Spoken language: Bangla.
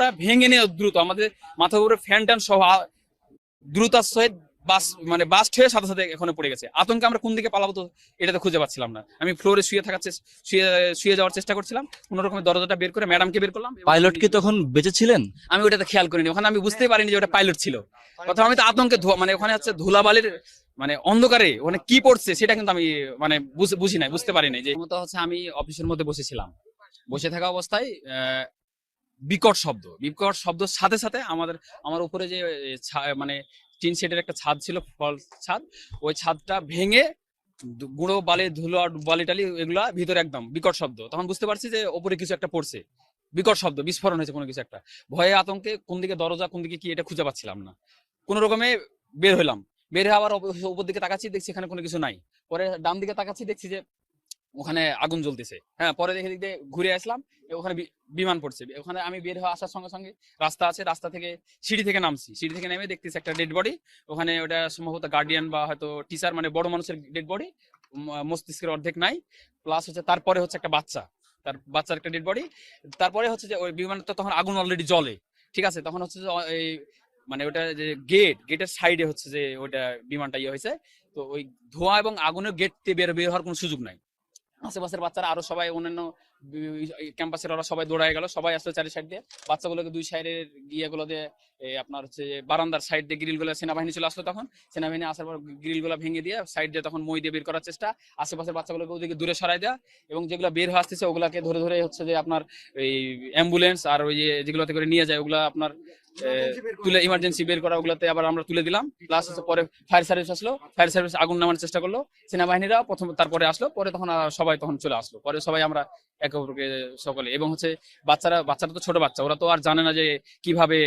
সবটা ভেঙে নিয়ে দ্রুত আমাদের মাথার উপরে ফ্যান ট্যান সহ দ্রুতার সহিত বাস মানে বাস্ট হয়ে সাথে সাথে এখানে পড়ে গেছে। আতঙ্কে আমরা কোন দিকে পালাবো তো এটা তো খুঁজে পাচ্ছিলাম না। আমি ফ্লোরে শুয়ে থাকার শুয়ে শুয়ে যাওয়ার চেষ্টা করছিলাম, কোনো রকমের দরজাটা বের করে ম্যাডামকে বের করলাম। পাইলট কি তখন বেঁচে ছিলেন? আমি ওটাতে খেয়াল করিনি, ওখানে আমি বুঝতেই পারিনি যে ওটা পাইলট ছিল। প্রথমে আমি তো আতঙ্কে মানে ওখানে হচ্ছে ধুলাবালির মানে অন্ধকারে ওখানে কি পড়ছে সেটা কিন্তু আমি মানে বুঝি নাই, বুঝতে পারি নাই। যে মতো হচ্ছে আমি অফিসের মধ্যে বসেছিলাম, বসে থাকা অবস্থায় বিকট শব্দ সাথে সাথে আমার উপরে যে মানে টিন শেডের একটা ছাদ ছিল, ফল ছাদ, ওই ছাদটা ভেঙে গুঁড়ো বালি ধুলো বালি টালি এগুলা ভিতরে একদম বিকট শব্দ। তখন বুঝতে পারছি যে ওপরে কিছু একটা পড়ছে, বিকট শব্দ, বিস্ফোরণ হয়েছে কোনো কিছু একটা। ভয়ে আতঙ্কে কোন দিকে দরজা কোন দিকে কি এটা খুঁজে পাচ্ছিলাম না। কোন রকমে বের হলাম, বের হয়ে আবার উপর দিকে তাকাচ্ছি, দেখছি এখানে কোনো কিছু নাই। পরে ডান দিকে তাকাচ্ছি, দেখছি যে ওখানে আগুন জ্বলতেছে। হ্যাঁ, পরে দেখে দিক দিয়ে ঘুরে আসলাম, ওখানে বিমান পড়ছে। ওখানে আমি বের হয়ে আসার সঙ্গে সঙ্গে রাস্তা আছে, রাস্তা থেকে সিঁড়ি থেকে নামছি, সিঁড়ি থেকে নেমে দেখতেছি একটা ডেড বডি। ওখানে ওটা সম্ভবত গার্ডিয়ান বা হয়তো টিচার, মানে বড় মানুষের ডেড বডি, মস্তিষ্কের অর্ধেক নাই। প্লাস হচ্ছে তারপরে হচ্ছে একটা বাচ্চা, তার বাচ্চার একটা ডেড বডি। তারপরে হচ্ছে যে ওই বিমানটা তখন আগুন অলরেডি জ্বলে, ঠিক আছে। তখন হচ্ছে যে এই মানে ওটা যে গেটের সাইডে হচ্ছে যে ওইটা বিমানটা ইয়ে হয়েছে। তো ওই ধোঁয়া এবং আগুনের গেট দিয়ে বের হওয়ার কোনো সুযোগ নাই। আশেপাশের বাচ্চারা আরো সবাই অন্যান্য ক্যাম্পাসের ওরা সবাই দৌড়ায় গেল, সবাই আসলে চারি সাইড দিয়ে বাচ্চাগুলোকে দুই সাইডের ইয়েগুলো দিয়ে আপনার হচ্ছে বারান্দার সাইড দিয়ে গ্রিল গুলো, সেনাবাহিনী চলে আসলো তখন। সেনাবাহিনী আসার পর গ্রিল গুলো ভেঙে দিয়ে সাইড দিয়ে তখন মই দিয়ে বের করার চেষ্টা, আশেপাশের বাচ্চাগুলোকে ওদিকে দূরে সরাই দেওয়া, এবং যেগুলো বের হয়ে আসতেছে ওগুলাকে ধরে ধরে হচ্ছে যে আপনার এই অ্যাম্বুলেন্স আর ওই যে যেগুলোতে করে নিয়ে যায় ওগুলা আপনার তুলে ইমার্জেন্সি বের করা, ওগুলাতে আবার আমরা তুলে দিলাম। প্লাস হচ্ছে পরে ফায়ার সার্ভিস আসলো, ফায়ার সার্ভিস আগুন নামানোর চেষ্টা করলো, সেনাবাহিনীরা প্রথম তারপরে আসলো, পরে তখন সবাই তখন চলে আসলো, পরে সবাই আমরা একে অপরকে সকলে। এবং হচ্ছে বাচ্চারা তো ছোট বাচ্চা, ওরা তো আর জানে না যে কিভাবে